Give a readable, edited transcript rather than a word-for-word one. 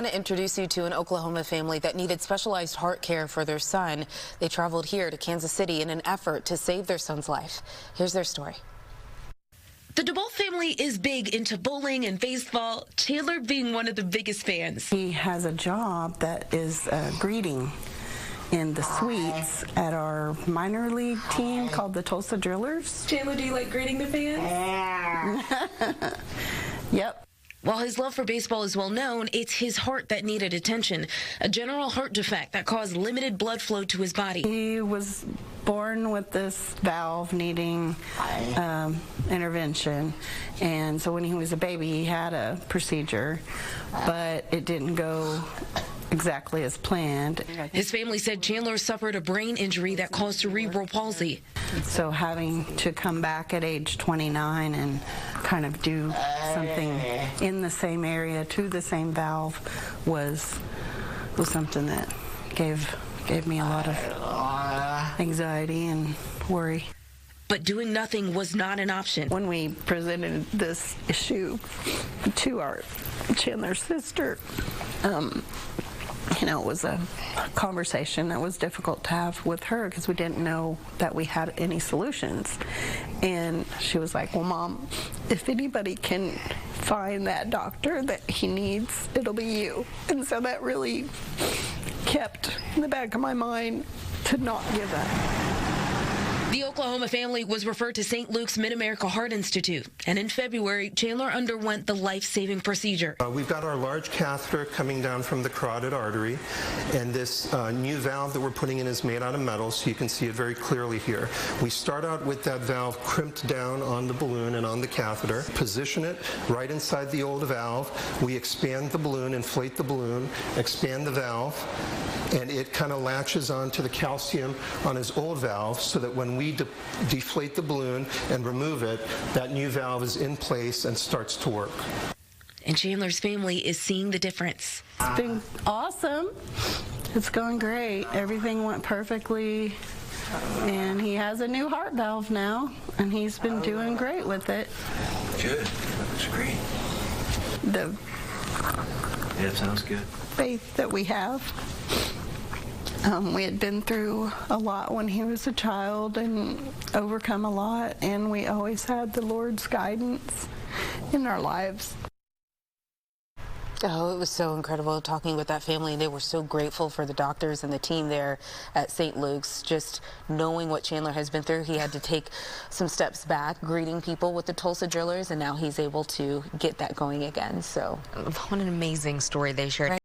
I want to introduce you to an Oklahoma family that needed specialized heart care for their son. They traveled here to Kansas City in an effort to save their son's life. Here's their story. The DeBolt family is big into bowling and baseball, Chandler being one of the biggest fans. He has a job that is greeting in the suites at our minor league team called the Tulsa Drillers. Chandler, do you like greeting the fans? Yep. While his love for baseball is well known, it's his heart that needed attention. A general heart defect that caused limited blood flow to his body. He was born with this valve needing intervention, and so when he was a baby he had a procedure, but it didn't go exactly as planned. His family said Chandler suffered a brain injury that caused cerebral palsy. So having to come back at age 29 and kind of do something in the same area to the same valve was something that gave me a lot of anxiety and worry. But doing nothing was not an option. When we presented this issue to our Chandler's sister, it was a conversation that was difficult to have with her because we didn't know that we had any solutions. And she was like, well, Mom, if anybody can find that doctor that he needs, it'll be you. And so that really kept in the back of my mind to not give up. The Oklahoma family was referred to St. Luke's Mid-America Heart Institute, and in February, Chandler underwent the life-saving procedure. We've got our large catheter coming down from the carotid artery, and this new valve that we're putting in is made out of metal, so you can see it very clearly here. We start out with that valve crimped down on the balloon and on the catheter, position it right inside the old valve. We expand the balloon, inflate the balloon, expand the valve, and it kind of latches onto the calcium on his old valve so that when we deflate the balloon and remove it, that new valve is in place and starts to work. And Chandler's family is seeing the difference. It's been awesome. It's going great. Everything went perfectly. And he has a new heart valve now, and he's been doing great with it. Good. That's great. Yeah, it sounds good. Faith that we have. We had been through a lot when he was a child and overcome a lot, and we always had the Lord's guidance in our lives. Oh, it was so incredible talking with that family. They were so grateful for the doctors and the team there at St. Luke's. Just knowing what Chandler has been through, he had to take some steps back, greeting people with the Tulsa Drillers, and now he's able to get that going again. So, what an amazing story they shared.